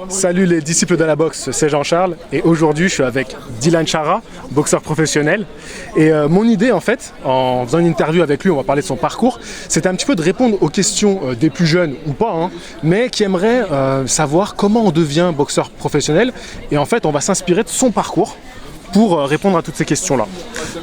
Salut les disciples de la boxe, c'est Jean-Charles et aujourd'hui je suis avec Dylan Chara, boxeur professionnel. Et mon idée en fait, en faisant une interview avec lui, on va parler de son parcours, c'était un petit peu de répondre aux questions des plus jeunes ou pas, mais qui aimeraient savoir comment on devient boxeur professionnel. Et en fait on va s'inspirer de son parcours pour répondre à toutes ces questions-là.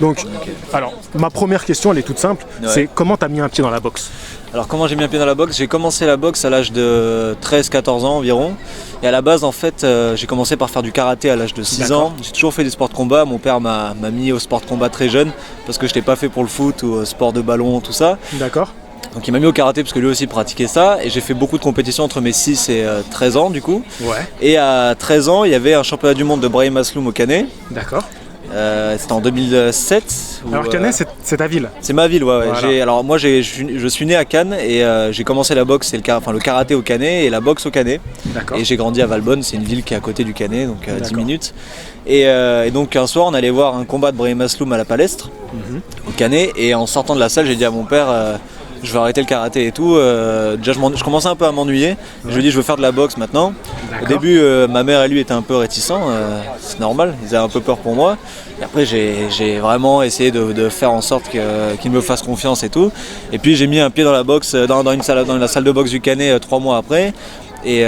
Donc, alors, ma première question, elle est toute simple, c'est comment tu as mis un pied dans la boxe? Alors comment j'ai mis un pied dans la boxe? J'ai commencé la boxe à l'âge de 13-14 ans environ. Et à la base en fait j'ai commencé par faire du karaté à l'âge de 6 ans. J'ai toujours fait des sports de combat. Mon père m'a mis au sport de combat très jeune parce que je n'étais pas fait pour le foot ou sport de ballon, tout ça. D'accord. Donc il m'a mis au karaté parce que lui aussi pratiquait ça. Et j'ai fait beaucoup de compétitions entre mes 6 et 13 ans du coup. Ouais. Et à 13 ans il y avait un championnat du monde de Brahim Asloum au Canet. D'accord. C'était en 2007. Alors Canet, c'est ta ville? C'est ma ville, ouais. Voilà. Alors moi je suis né à Cannes et j'ai commencé la boxe, le karaté au Canet et la boxe au Canet. Et j'ai grandi à Valbonne, c'est une ville qui est à côté du Canet, donc à 10 minutes. Et donc un soir on allait voir un combat de Brahim Asloum à la Palestre, au Canet, et en sortant de la salle j'ai dit à mon père je vais arrêter le karaté et tout. Déjà je commençais un peu à m'ennuyer. Je lui ai dit je veux faire de la boxe maintenant. Au début ma mère et lui étaient un peu réticents, c'est normal, ils avaient un peu peur pour moi. Et après j'ai vraiment essayé de faire en sorte qu'ils me fassent confiance et tout. Et puis j'ai mis un pied dans la boxe, dans la salle de boxe du Canet 3 mois après. Et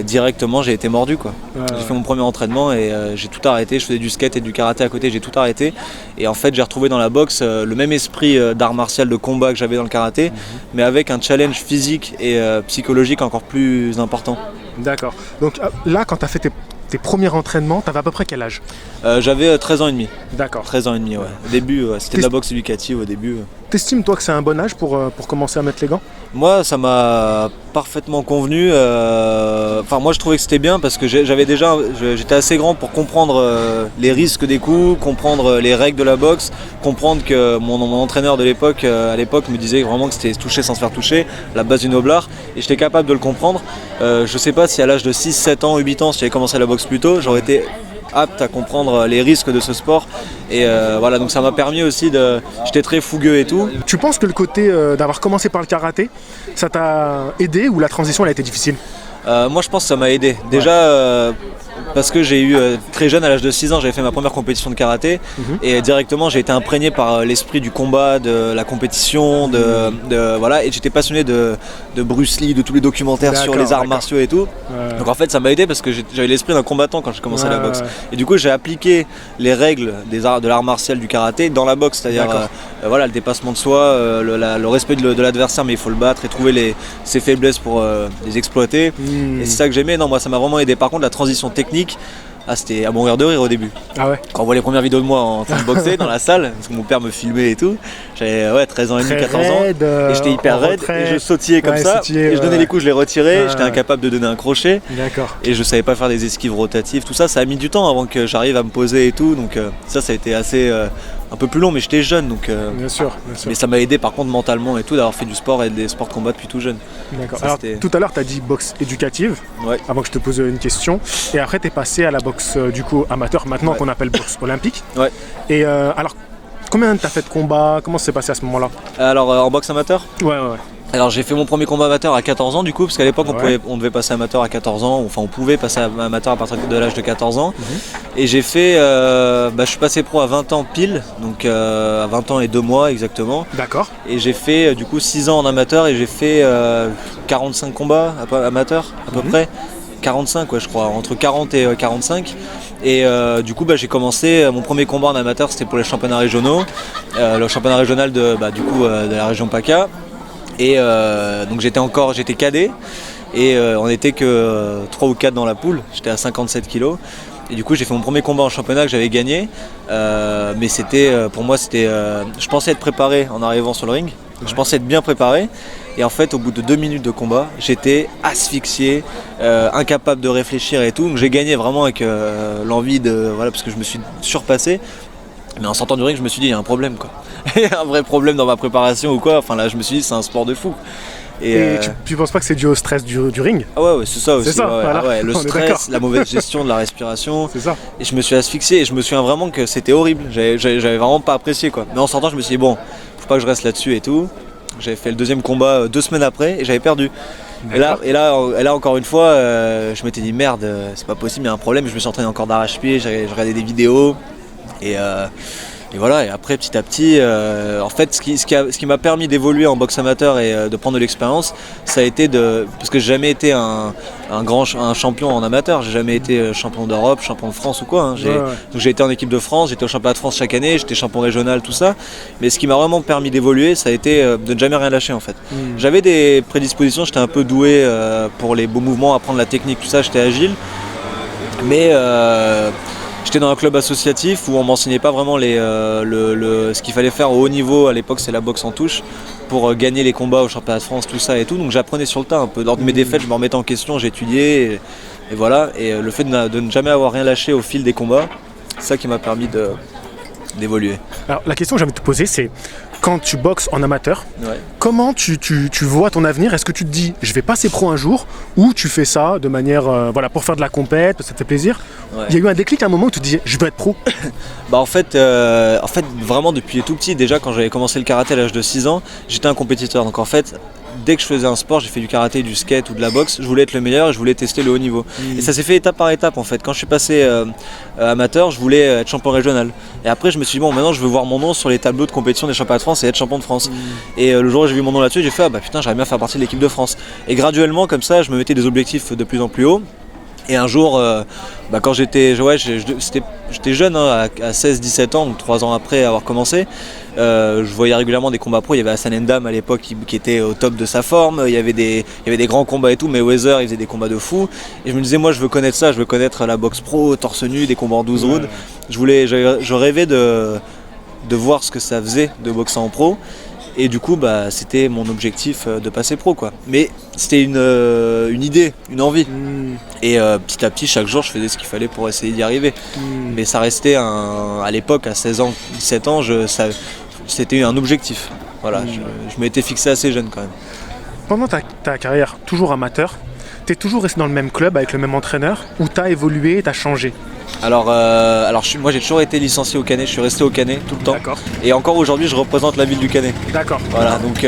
directement j'ai été mordu quoi. J'ai fait mon premier entraînement et j'ai tout arrêté. Je faisais du skate et du karaté à côté, j'ai tout arrêté. Et en fait j'ai retrouvé dans la boxe le même esprit d'art martial de combat que j'avais dans le karaté, mais avec un challenge physique et psychologique encore plus important. D'accord. Donc là quand tu as fait tes premiers entraînements, tu avais à peu près quel âge? J'avais 13 ans et demi. D'accord. 13 ans et demi, ouais. Au début, c'était de la boxe éducative au début. T'estimes toi que c'est un bon âge pour commencer à mettre les gants? Moi ça m'a parfaitement convenu. Moi je trouvais que c'était bien parce que j'étais assez grand pour comprendre les risques des coups, comprendre les règles de la boxe, comprendre que mon entraîneur de l'époque, à l'époque me disait vraiment que c'était toucher sans se faire toucher, la base du noblard, et j'étais capable de le comprendre. Je sais pas si à l'âge de 6, 7 ans, 8 ans, si j'avais commencé la boxe plus tôt, j'aurais été apte à comprendre les risques de ce sport. Et voilà, donc ça m'a permis aussi j'étais très fougueux et tout. Tu penses que le côté d'avoir commencé par le karaté, ça t'a aidé ou la transition elle a été difficile? Moi je pense que ça m'a aidé. Déjà parce que j'ai eu très jeune, à l'âge de 6 ans, j'avais fait ma première compétition de karaté et directement j'ai été imprégné par l'esprit du combat, de la compétition, voilà, et j'étais passionné de Bruce Lee, de tous les documentaires sur les arts martiaux et tout. Donc en fait ça m'a aidé parce que j'avais l'esprit d'un combattant quand j'ai commencé la boxe. Et du coup j'ai appliqué les règles de l'art martial du karaté dans la boxe, c'est-à-dire voilà, le dépassement de soi, le respect de l'adversaire, mais il faut le battre et trouver ses faiblesses pour les exploiter. Et c'est ça que j'aimais. Non, moi ça m'a vraiment aidé. Par contre la transition technique, c'était à mourir de rire au début. Ah ouais. Quand on voit les premières vidéos de moi en train de boxer dans la salle, parce que mon père me filmait et tout, j'avais 13 ans et demi, 14 ans, et j'étais hyper raide, et je sautillais comme ça, et je donnais les coups, je les retirais, j'étais incapable de donner un crochet, et je savais pas faire des esquives rotatives, tout ça, ça a mis du temps avant que j'arrive à me poser et tout, donc ça a été assez un peu plus long, mais j'étais jeune, donc bien sûr. Mais ça m'a aidé par contre mentalement et tout, d'avoir fait du sport et des sports de combat depuis tout jeune. D'accord. Alors tout à l'heure tu as dit boxe éducative, avant que je te pose une question, et après tu es passé à la boxe du coup amateur, maintenant qu'on appelle boxe olympique. Et alors combien t'as fait de combats, comment ça s'est passé à ce moment-là? Alors en boxe amateur? Ouais. Alors j'ai fait mon premier combat amateur à 14 ans du coup, parce qu'à l'époque on devait passer amateur à 14 ans, enfin on pouvait passer amateur à partir de l'âge de 14 ans. Et j'ai fait, je suis passé pro à 20 ans pile, donc à 20 ans et 2 mois exactement. D'accord. Et j'ai fait du coup 6 ans en amateur et j'ai fait 45 combats amateurs à peu près. 45 je crois, entre 40 et 45. Et du coup j'ai commencé, mon premier combat en amateur c'était pour les championnats régionaux, le championnat régional de la région PACA. Et donc j'étais cadet et on n'était que 3 ou 4 dans la poule, j'étais à 57 kilos. Et du coup j'ai fait mon premier combat en championnat que j'avais gagné, mais pour moi je pensais être préparé en arrivant sur le ring, je pensais être bien préparé. Et en fait au bout de 2 minutes de combat j'étais asphyxié, incapable de réfléchir et tout, donc j'ai gagné vraiment avec l'envie parce que je me suis surpassé. Mais en sortant du ring je me suis dit il y a un problème quoi. Il y a un vrai problème dans ma préparation ou quoi, enfin là je me suis dit c'est un sport de fou. Et tu penses pas que c'est dû au stress du ring? Ah ouais, c'est ça aussi. C'est ça, voilà. Le stress, la mauvaise gestion de la respiration. C'est ça. Et je me suis asphyxié et je me souviens vraiment que c'était horrible. J'avais vraiment pas apprécié quoi. Mais en sortant je me suis dit bon, faut pas que je reste là-dessus et tout. J'avais fait le deuxième combat 2 semaines après et j'avais perdu. Et là, encore une fois, je m'étais dit merde, c'est pas possible, il y a un problème. Je me suis entraîné encore d'arrache-pied, j'ai regardé des vidéos et voilà. Et après, petit à petit, en fait, ce qui m'a permis d'évoluer en boxe amateur et de prendre de l'expérience, ça a été parce que j'ai jamais été un champion en amateur, j'ai jamais été champion d'Europe, champion de France ou quoi. Hein. Donc j'ai été en équipe de France, j'étais au championnat de France chaque année, j'étais champion régional, tout ça. Mais ce qui m'a vraiment permis d'évoluer, ça a été de ne jamais rien lâcher en fait. J'avais des prédispositions, j'étais un peu doué pour les beaux mouvements, apprendre la technique, tout ça, j'étais agile. Mais j'étais dans un club associatif où on m'enseignait pas vraiment ce qu'il fallait faire au haut niveau. À l'époque, c'est la boxe en touche pour gagner les combats au championnat de France, tout ça et tout. Donc j'apprenais sur le tas un peu. Lors de mes défaites, je me remettais en question, j'étudiais et voilà. Et le fait de ne jamais avoir rien lâché au fil des combats, c'est ça qui m'a permis d'évoluer. Alors la question que j'ai envie de te poser, c'est quand tu boxes en amateur, comment tu vois ton avenir? Est-ce que tu te dis je vais passer pro un jour, ou tu fais ça de manière pour faire de la compète, ça te fait plaisir? Il y a eu un déclic à un moment où tu te dis je veux être pro? En fait, vraiment depuis tout petit, déjà quand j'avais commencé le karaté à l'âge de 6 ans, j'étais un compétiteur. Donc en fait, dès que je faisais un sport, j'ai fait du karaté, du skate ou de la boxe, je voulais être le meilleur et je voulais tester le haut niveau. Et ça s'est fait étape par étape en fait. Quand je suis passé amateur, je voulais être champion régional. Et après je me suis dit maintenant je veux voir mon nom sur les tableaux de compétition des championnats de France et être champion de France. Et le jour où j'ai vu mon nom là-dessus, j'ai fait putain, j'aimerais bien faire partie de l'équipe de France. Et graduellement comme ça, je me mettais des objectifs de plus en plus hauts. Et un jour, quand j'étais jeune, hein, à 16-17 ans, ou 3 ans après avoir commencé, je voyais régulièrement des combats pro. Il y avait Hassan Ndam à l'époque qui était au top de sa forme, il y avait des grands combats et tout, mais Mayweather il faisait des combats de fou. Et je me disais moi je veux connaître ça, je veux connaître la boxe pro, torse nu, des combats en 12 rounds. Je rêvais de voir ce que ça faisait de boxer en pro. Et du coup, c'était mon objectif de passer pro, quoi. Mais c'était une idée, une envie. Et petit à petit, chaque jour, je faisais ce qu'il fallait pour essayer d'y arriver. Mais ça restait, à l'époque, à 16 ans, 17 ans, c'était un objectif. Voilà, je m'étais fixé assez jeune quand même. Pendant ta carrière toujours amateur, t'es toujours resté dans le même club avec le même entraîneur, ou t'as évolué, t'as changé? Alors moi j'ai toujours été licencié au Canet, je suis resté au Canet tout le temps. D'accord. Et encore aujourd'hui je représente la ville du Canet. D'accord. Voilà, donc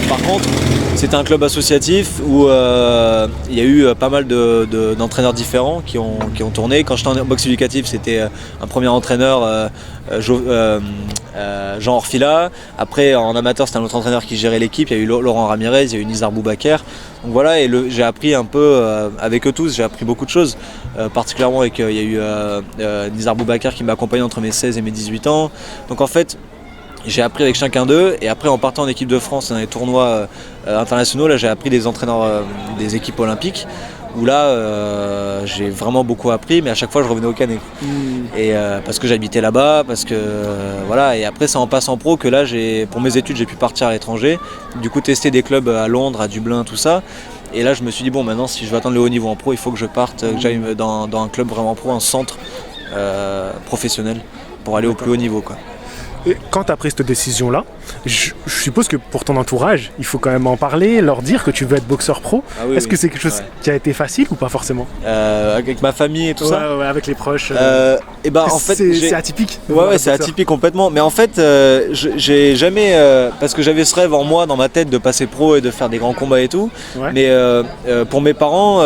par contre c'était un club associatif où il y a eu pas mal d'entraîneurs différents qui ont tourné. Quand j'étais en boxe éducative, c'était un premier entraîneur, Jean Orfila. Après en amateur c'était un autre entraîneur qui gérait l'équipe, il y a eu Laurent Ramirez, il y a eu Nizar Boubaker. Donc voilà, et j'ai appris un peu avec eux tous, j'ai appris beaucoup de choses, particulièrement avec, il y a eu Nizar Boubaker qui m'a accompagné entre mes 16 et mes 18 ans. Donc en fait, j'ai appris avec chacun d'eux, et après en partant en équipe de France dans les tournois internationaux, là j'ai appris des entraîneurs des équipes olympiques, où là j'ai vraiment beaucoup appris, mais à chaque fois je revenais au Canet. Et parce que j'habitais là-bas, parce que voilà, et après c'est en passant pro que là pour mes études j'ai pu partir à l'étranger, du coup tester des clubs à Londres, à Dublin, tout ça. Et là je me suis dit maintenant si je veux atteindre le haut niveau en pro, il faut que je parte, que j'aille dans un club vraiment pro, un centre professionnel pour aller au plus haut niveau, quoi. Et quand tu as pris cette décision-là, je suppose que pour ton entourage, il faut quand même en parler, leur dire que tu veux être boxeur pro. Est-ce que c'est quelque chose qui a été facile ou pas forcément? Avec ma famille et tout ça. Ouais, avec les proches. En fait, c'est atypique. Ouais, c'est atypique complètement. Mais en fait, j'ai jamais, parce que j'avais ce rêve en moi, dans ma tête, de passer pro et de faire des grands combats et tout. Ouais. Mais pour mes parents,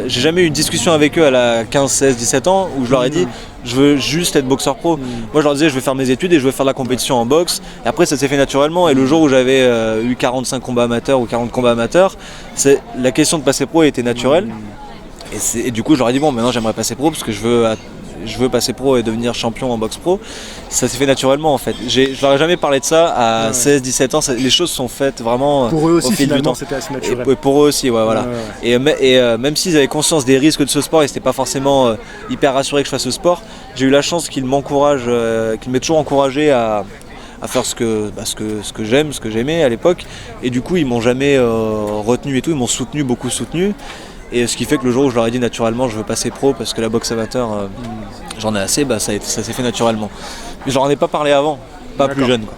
j'ai jamais eu une discussion avec eux à la 15, 16, 17 ans où je leur ai dit je veux juste être boxeur pro. Moi je leur disais je veux faire mes études et je veux faire de la compétition en boxe. Et après ça s'est fait naturellement. Et le jour où j'avais eu 45 combats amateurs ou 40 combats amateurs, la question de passer pro était naturelle. Et du coup je leur ai dit maintenant j'aimerais passer pro parce que je veux passer pro et devenir champion en boxe pro. Ça s'est fait naturellement en fait. Je leur ai jamais parlé de ça à 16-17 ans. Les choses sont faites vraiment pour eux aussi, au fil du temps. C'était assez naturel. Et pour eux aussi, voilà. Et même s'ils avaient conscience des risques de ce sport, ils n'étaient pas forcément hyper rassurés que je fasse ce sport, j'ai eu la chance qu'ils m'encouragent, qu'ils m'aient toujours encouragé à faire ce que j'aime, ce que j'aimais à l'époque. Et du coup ils m'ont jamais retenu et tout, ils m'ont beaucoup soutenu. Et ce qui fait que le jour où je leur ai dit naturellement je veux passer pro parce que la boxe amateur j'en ai assez, ça s'est fait naturellement. Mais je leur en ai pas parlé avant, pas plus jeune, quoi.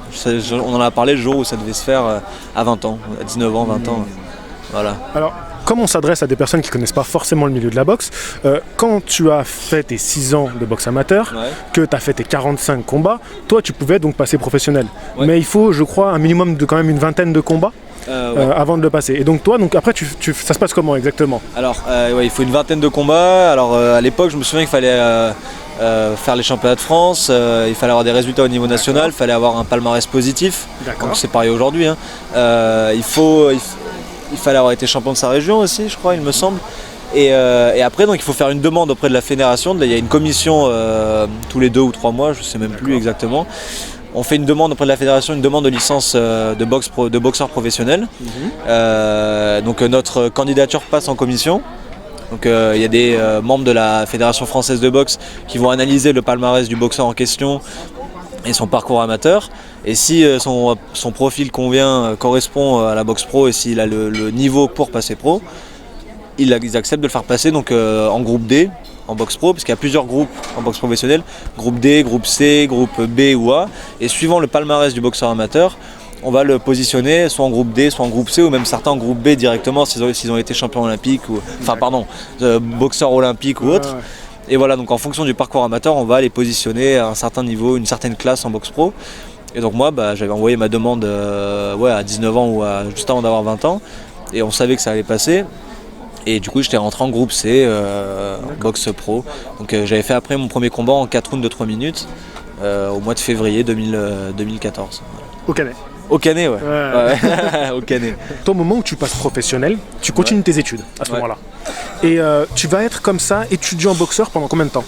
On en a parlé le jour où ça devait se faire à 20 ans, à 19 ans, 20 ans. Voilà. Alors, comme on s'adresse à des personnes qui ne connaissent pas forcément le milieu de la boxe, quand tu as fait tes 6 ans de boxe amateur, que tu as fait tes 45 combats, toi tu pouvais donc passer professionnel. Mais il faut, je crois, un minimum de quand même une vingtaine de combats. avant de le passer. Et donc toi, après, ça se passe comment exactement? Alors, il faut une vingtaine de combats. Alors, à l'époque, je me souviens qu'il fallait faire les championnats de France, il fallait avoir des résultats au niveau national, il fallait avoir un palmarès positif. Donc c'est pareil aujourd'hui. Hein. Il fallait avoir été champion de sa région aussi, je crois, il me semble. Et après, donc, il faut faire une demande auprès de la fédération. Il y a une commission tous les 2 ou 3 mois, je ne sais même plus exactement. On fait une demande auprès de la fédération, une demande de licence de boxeur professionnel. Donc notre candidature passe en commission. Donc il y a des membres de la Fédération française de boxe qui vont analyser le palmarès du boxeur en question et son parcours amateur. Et si son profil correspond à la boxe pro et s'il a le niveau pour passer pro, ils acceptent de le faire passer donc, en groupe D, en boxe pro, parce qu'il y a plusieurs groupes en boxe professionnelle, groupe D, groupe C, groupe B ou A. Et suivant le palmarès du boxeur amateur, on va le positionner soit en groupe D, soit en groupe C, ou même certains en groupe B directement s'ils ont été champions olympiques, boxeurs olympiques ou autres. Et voilà, donc en fonction du parcours amateur, on va les positionner à un certain niveau, une certaine classe en boxe pro. Et donc moi, j'avais envoyé ma demande à 19 ans ou juste avant d'avoir 20 ans, et on savait que ça allait passer. Et du coup, j'étais rentré en groupe C, boxe pro. Donc j'avais fait après mon premier combat en 4 rounds de 3 minutes, au mois de février 2014. Au Canet. Au Canet, ouais. Au Canet. Au moment où tu passes professionnel, tu continues tes études à ce moment-là. Et tu vas être comme ça, étudiant boxeur pendant combien de temps?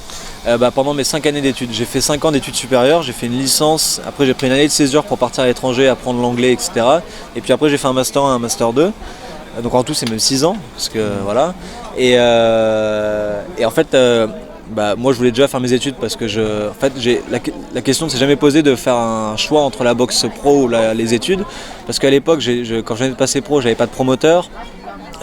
Pendant mes 5 années d'études. J'ai fait 5 ans d'études supérieures, j'ai fait une licence, après j'ai pris une année de césure pour partir à l'étranger, apprendre l'anglais, etc. Et puis après j'ai fait un master 1, un master 2. Donc en tout c'est même 6 ans, parce que voilà. Et en fait, moi je voulais déjà faire mes études parce que la question ne s'est jamais posée de faire un choix entre la boxe pro ou les études. Parce qu'à l'époque, quand je venais de passer pro, j'avais pas de promoteur,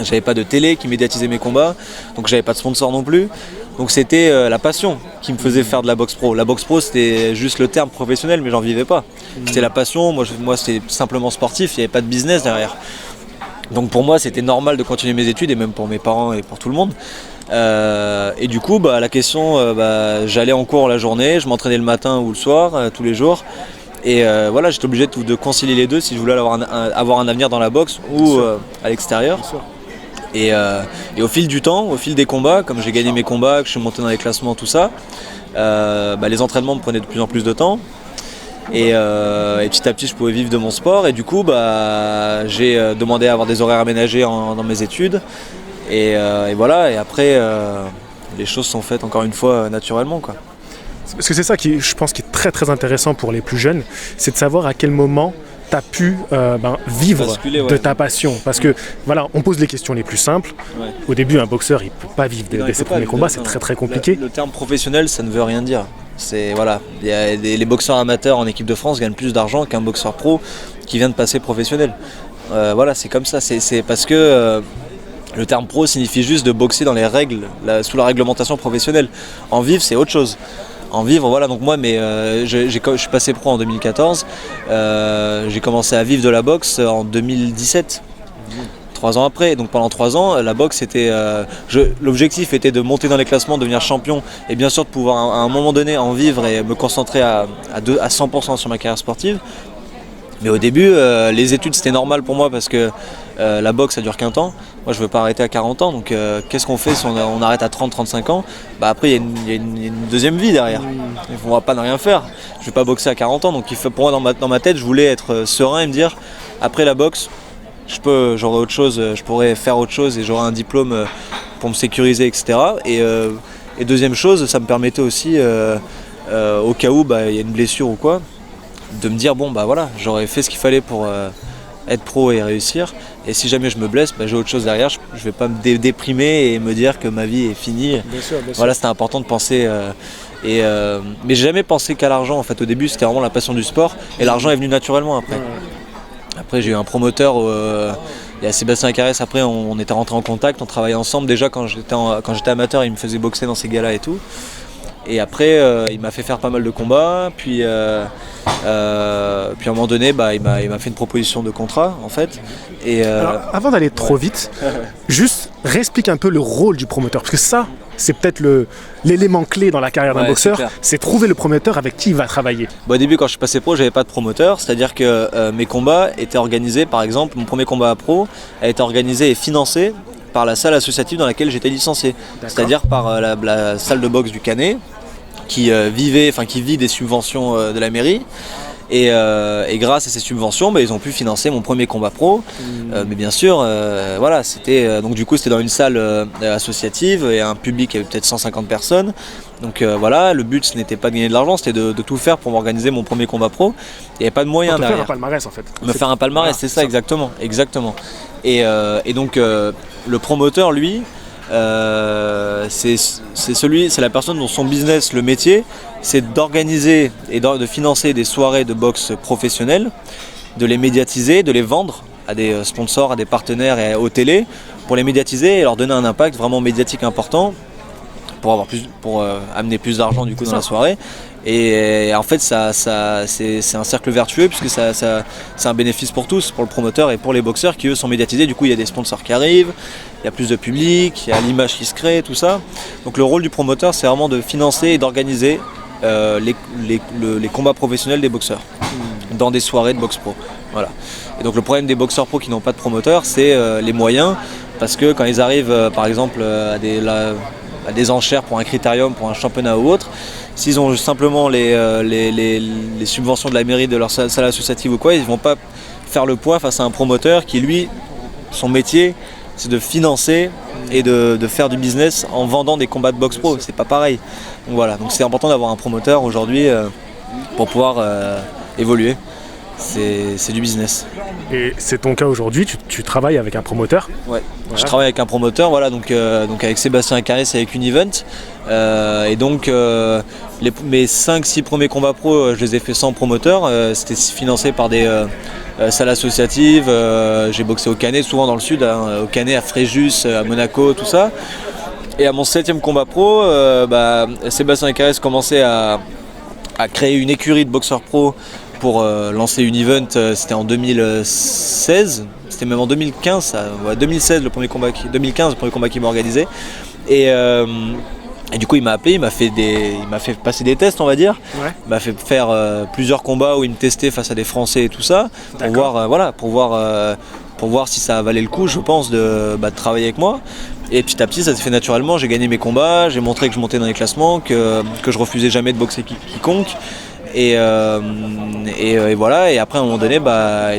j'avais pas de télé qui médiatisait mes combats, donc j'avais pas de sponsor non plus. Donc c'était la passion qui me faisait faire de la boxe pro. La boxe pro c'était juste le terme professionnel, mais j'en vivais pas. C'était la passion, moi c'était simplement sportif, il n'y avait pas de business derrière. Donc pour moi c'était normal de continuer mes études et même pour mes parents et pour tout le monde. Et du coup la question, j'allais en cours la journée, je m'entraînais le matin ou le soir, tous les jours. Et j'étais obligé de concilier les deux si je voulais avoir un avenir dans la boxe ou à l'extérieur. Et au fil du temps, au fil des combats, comme j'ai gagné mes combats, que je suis monté dans les classements, tout ça, les entraînements me prenaient de plus en plus de temps. Et petit à petit je pouvais vivre de mon sport et du coup j'ai demandé à avoir des horaires aménagés dans mes études et voilà, et après les choses sont faites encore une fois naturellement quoi. Parce que c'est ça qui, je pense, qui est très très intéressant pour les plus jeunes, c'est de savoir à quel moment tu as pu vivre de ta passion. Parce que voilà, on pose les questions les plus simples. Au début, un boxeur il peut pas vivre de ses premiers combats, c'est très très compliqué. Le terme professionnel, ça ne veut rien dire. Les boxeurs amateurs en équipe de France gagnent plus d'argent qu'un boxeur pro qui vient de passer professionnel. C'est comme ça. C'est parce que le terme pro signifie juste de boxer dans les règles, sous la réglementation professionnelle. En vivre, c'est autre chose. En vivre, voilà. Donc moi, je suis passé pro en 2014. J'ai commencé à vivre de la boxe en 2017. 3 ans après, donc pendant 3 ans, la boxe l'objectif était de monter dans les classements, devenir champion et bien sûr de pouvoir à un moment donné en vivre et me concentrer à 100% sur ma carrière sportive. Mais au début, les études c'était normal pour moi parce que la boxe ça dure qu'un temps. Moi je veux pas arrêter à 40 ans, donc qu'est-ce qu'on fait si on arrête à 30-35 ans? Après il y a une deuxième vie derrière. On va pas ne rien faire. Je vais pas boxer à 40 ans, donc pour moi dans ma tête je voulais être serein et me dire après la boxe, j'aurai autre chose, je pourrais faire autre chose et j'aurai un diplôme pour me sécuriser, etc. Et deuxième chose, ça me permettait aussi, au cas où y a une blessure ou quoi, de me dire j'aurais fait ce qu'il fallait pour être pro et réussir. Et si jamais je me blesse, j'ai autre chose derrière, je vais pas me déprimer et me dire que ma vie est finie. Bien sûr. Voilà, c'était important de penser. Mais j'ai jamais pensé qu'à l'argent en fait. Au début, c'était vraiment la passion du sport et l'argent est venu naturellement après. Après j'ai eu un promoteur, il y a Sébastien Carès, après on était rentrés en contact, on travaillait ensemble. Déjà quand j'étais amateur, il me faisait boxer dans ses galas et tout. Et après il m'a fait faire pas mal de combats, puis à un moment donné il m'a fait une proposition de contrat en fait. Alors, avant d'aller trop vite, juste Réexplique un peu le rôle du promoteur, parce que ça, c'est peut-être l'élément clé dans la carrière d'un boxeur, c'est trouver le promoteur avec qui il va travailler. Au début, quand je suis passé pro, j'avais pas de promoteur, c'est-à-dire que mes combats étaient organisés, par exemple, mon premier combat à pro a été organisé et financé par la salle associative dans laquelle j'étais licencié, c'est-à-dire par la salle de boxe du Canet, qui vit des subventions de la mairie. Et grâce à ces subventions, ils ont pu financer mon premier combat pro. Mais bien sûr, c'était donc du coup c'était dans une salle associative et un public qui avait peut-être 150 personnes. Donc le but ce n'était pas de gagner de l'argent, c'était de tout faire pour m'organiser mon premier combat pro. Il n'y avait pas de moyens derrière. Faire un palmarès en fait. Me faire un palmarès, voilà, c'est ça, exactement. Et donc le promoteur, lui, c'est la personne dont son business, le métier, c'est d'organiser et de financer des soirées de boxe professionnelles, de les médiatiser, de les vendre à des sponsors, à des partenaires et aux télés, pour les médiatiser et leur donner un impact vraiment médiatique important pour amener plus d'argent du coup dans la soirée. Et en fait c'est un cercle vertueux puisque c'est un bénéfice pour tous, pour le promoteur et pour les boxeurs qui eux sont médiatisés. Du coup il y a des sponsors qui arrivent, il y a plus de public, il y a l'image qui se crée, tout ça. Donc le rôle du promoteur c'est vraiment de financer et d'organiser les combats professionnels des boxeurs dans des soirées de boxe pro. Voilà. Et donc le problème des boxeurs pro qui n'ont pas de promoteur c'est les moyens, parce que quand ils arrivent par exemple à des enchères pour un critérium, pour un championnat ou autre, s'ils ont simplement les subventions de la mairie, de leur salle associative ou quoi, ils ne vont pas faire le poids face à un promoteur qui, lui, son métier, c'est de financer et de faire du business en vendant des combats de boxe pro. C'est pas pareil. Donc voilà, donc c'est important d'avoir un promoteur aujourd'hui pour pouvoir évoluer. C'est du business. Et c'est ton cas aujourd'hui, tu travailles avec un promoteur? Ouais, voilà. Je travaille avec un promoteur, voilà, donc avec Sébastien Carré, c'est avec Univent. Et donc mes 5-6 premiers combats pro, je les ai fait sans promoteur. C'était financé par des salles associatives. J'ai boxé au Canet, souvent dans le sud, au Canet, à Fréjus, à Monaco, tout ça. Et à mon 7e combat pro, Sébastien Carré commençait à créer une écurie de boxeurs pro pour lancer Univent. C'était en 2016, c'était même en 2015, 2016 le premier combat 2015 le premier combat qu'il m'a organisé. Et du coup il m'a appelé, il m'a fait passer des tests, on va dire. Ouais. Il m'a fait faire plusieurs combats où il me testait face à des Français et tout ça, pour voir si ça valait le coup, je pense, de travailler avec moi. Et petit à petit ça s'est fait naturellement, j'ai gagné mes combats, j'ai montré que je montais dans les classements, que je refusais jamais de boxer quiconque. Et voilà, et après à un moment donné il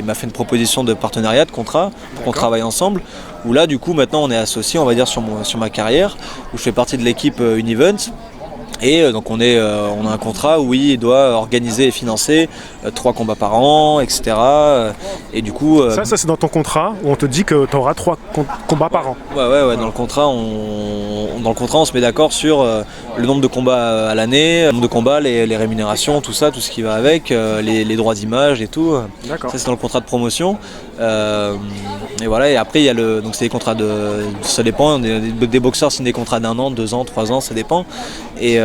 m'a fait une proposition de partenariat, de contrat, pour qu'on travaille ensemble, où là du coup maintenant on est associés, on va dire, sur ma carrière, où je fais partie de l'équipe Univent. Et donc on a un contrat où il doit organiser et financer 3 combats par an, etc. Et du coup ça c'est dans ton contrat où on te dit que tu auras 3 combats par an. Ouais, dans le contrat on se met d'accord sur le nombre de combats à l'année, le nombre de combats, les rémunérations, tout ça, tout ce qui va avec, les droits d'image et tout. D'accord. Ça c'est dans le contrat de promotion. Et voilà, et après il y a donc c'est des contrats ça dépend, des boxeurs signent des contrats d'1 an, 2 ans, 3 ans, ça dépend. Et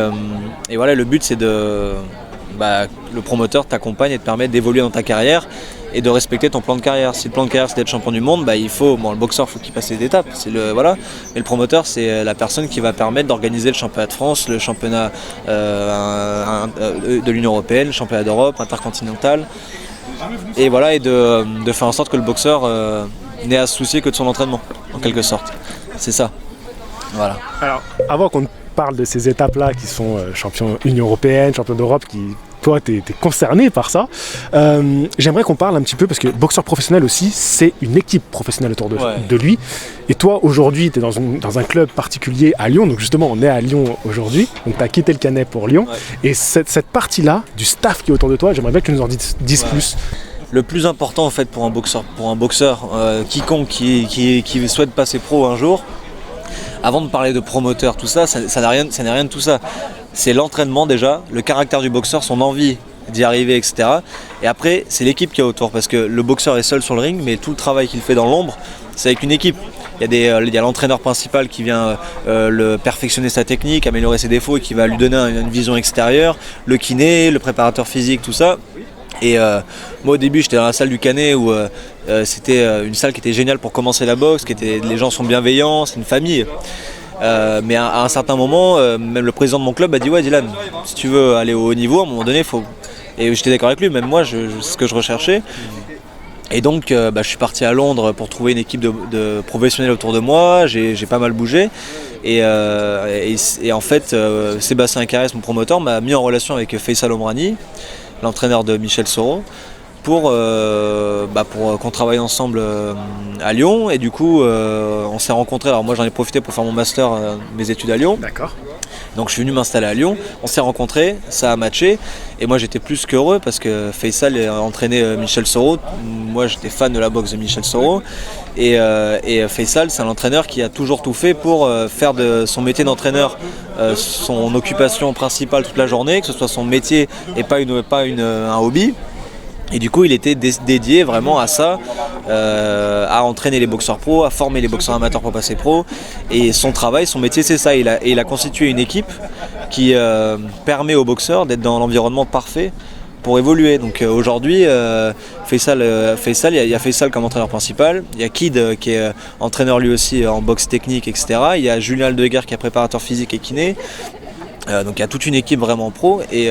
voilà, le but c'est le promoteur t'accompagne et te permet d'évoluer dans ta carrière et de respecter ton plan de carrière. Si le plan de carrière c'est d'être champion du monde, le boxeur faut qu'il passe les étapes, mais le promoteur c'est la personne qui va permettre d'organiser le championnat de France, le championnat de l'Union Européenne, le championnat d'Europe, intercontinental. Et voilà, et de faire en sorte que le boxeur n'ait à se soucier que de son entraînement, en quelque sorte. C'est ça. Voilà. Alors, avant qu'on parle de ces étapes-là qui sont champion Union Européenne, champion d'Europe, toi, tu es concerné par ça. J'aimerais qu'on parle un petit peu, parce que boxeur professionnel aussi, c'est une équipe professionnelle autour de lui. Et toi, aujourd'hui, tu es dans un club particulier à Lyon. Donc justement, on est à Lyon aujourd'hui. Donc tu as quitté le Canet pour Lyon. Ouais. Et cette partie-là, du staff qui est autour de toi, j'aimerais bien que tu nous en dises plus. Le plus important en fait pour un boxeur quiconque qui souhaite passer pro un jour, avant de parler de promoteur, tout ça, ça n'a rien de tout ça. C'est l'entraînement déjà, le caractère du boxeur, son envie d'y arriver, etc. Et après, c'est l'équipe qui est autour, parce que le boxeur est seul sur le ring, mais tout le travail qu'il fait dans l'ombre, c'est avec une équipe. Il y a l'entraîneur principal qui vient perfectionner sa technique, améliorer ses défauts et qui va lui donner une vision extérieure, le kiné, le préparateur physique, tout ça. Et moi au début j'étais dans la salle du Canet où c'était une salle qui était géniale pour commencer la boxe, les gens sont bienveillants, c'est une famille. Mais à un certain moment, même le président de mon club a dit ouais Dylan, si tu veux aller au haut niveau, à un moment donné, il faut. Et j'étais d'accord avec lui, même moi, c'est ce que je recherchais. Et donc, je suis parti à Londres pour trouver une équipe de professionnels autour de moi. J'ai pas mal bougé. Et en fait, Sébastien Carès, mon promoteur, m'a mis en relation avec Faisal Omrani, l'entraîneur de Michel Soro, pour qu'on travaille ensemble à Lyon. Et du coup, on s'est rencontrés. Alors moi, j'en ai profité pour faire mon master, mes études à Lyon. D'accord. Donc je suis venu m'installer à Lyon, on s'est rencontrés, ça a matché et moi j'étais plus qu'heureux parce que Faisal a entraîné Michel Soro. Moi j'étais fan de la boxe de Michel Soro et Faisal c'est un entraîneur qui a toujours tout fait pour faire de son métier d'entraîneur son occupation principale toute la journée, que ce soit son métier et pas un hobby. Et du coup, il était dédié vraiment à ça, à entraîner les boxeurs pros, à former les boxeurs amateurs pour passer pro. Et son travail, son métier, c'est ça. Il a constitué une équipe qui permet aux boxeurs d'être dans l'environnement parfait pour évoluer. Donc aujourd'hui, il y a Faisal comme entraîneur principal. Il y a Kid qui est entraîneur lui aussi en boxe technique, etc. Il y a Julien Aldeguer qui est préparateur physique et kiné. Donc il y a toute une équipe vraiment pro et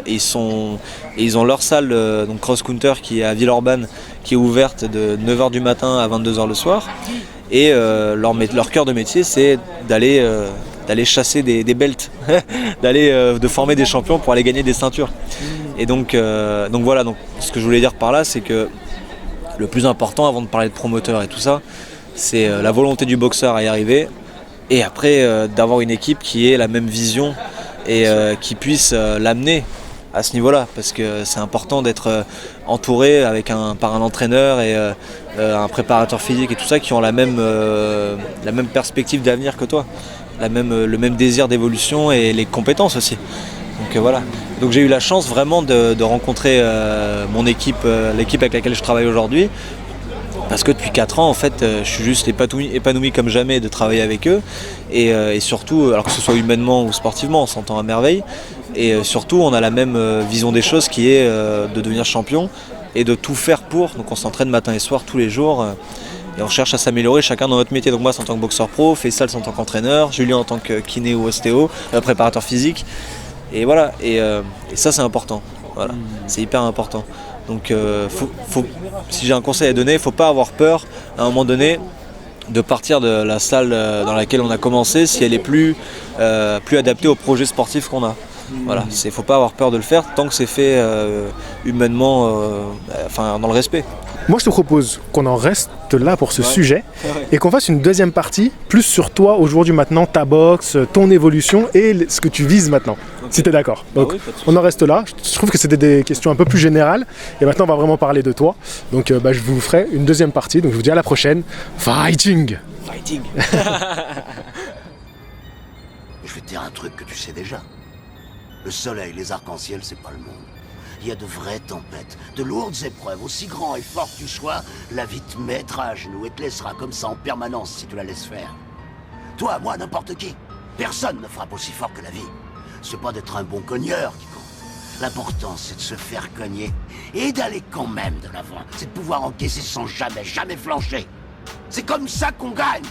ils ont leur salle donc Cross Counter qui est à Villeurbanne, qui est ouverte de 9h du matin à 22h le soir et leur cœur de métier c'est d'aller chasser des belts, de former des champions pour aller gagner des ceintures. Et donc voilà, donc ce que je voulais dire par là c'est que le plus important avant de parler de promoteur et tout ça, c'est la volonté du boxeur à y arriver. Et après, d'avoir une équipe qui ait la même vision et qui puisse l'amener à ce niveau-là. Parce que c'est important d'être entouré par un entraîneur et un préparateur physique et tout ça qui ont la même perspective d'avenir que toi. Le même désir d'évolution et les compétences aussi. Donc voilà. Donc j'ai eu la chance vraiment de rencontrer mon équipe, l'équipe avec laquelle je travaille aujourd'hui. Parce que depuis 4 ans, en fait, je suis juste épanoui comme jamais de travailler avec eux. Et surtout, alors que ce soit humainement ou sportivement, on s'entend à merveille. Et surtout, on a la même vision des choses qui est de devenir champion et de tout faire pour. Donc on s'entraîne matin et soir tous les jours. Et on cherche à s'améliorer chacun dans notre métier. Donc moi, c'est en tant que boxeur pro, Faisal, c'est en tant qu'entraîneur, Julien en tant que kiné ou ostéo, préparateur physique. Et voilà, et ça, c'est important. Voilà, c'est hyper important. Donc si j'ai un conseil à donner, il ne faut pas avoir peur à un moment donné de partir de la salle dans laquelle on a commencé si elle est plus adaptée au projet sportif qu'on a. Voilà, il ne faut pas avoir peur de le faire tant que c'est fait humainement, dans le respect. Moi je te propose qu'on en reste là pour ce sujet et qu'on fasse une deuxième partie plus sur toi aujourd'hui maintenant, ta boxe, ton évolution et ce que tu vises maintenant, si tu es d'accord. Donc on en reste là, je trouve que c'était des questions un peu plus générales et maintenant on va vraiment parler de toi. Donc je vous ferai une deuxième partie, donc je vous dis à la prochaine. Fighting. Je vais te dire un truc que tu sais déjà. Le soleil, les arcs-en-ciel, c'est pas le monde. Il y a de vraies tempêtes, de lourdes épreuves, aussi grand et fort que tu sois, la vie te mettra à genoux et te laissera comme ça en permanence si tu la laisses faire. Toi, moi, n'importe qui. Personne ne frappe aussi fort que la vie. C'est pas d'être un bon cogneur qui compte. L'important, c'est de se faire cogner et d'aller quand même de l'avant. C'est de pouvoir encaisser sans jamais flancher. C'est comme ça qu'on gagne.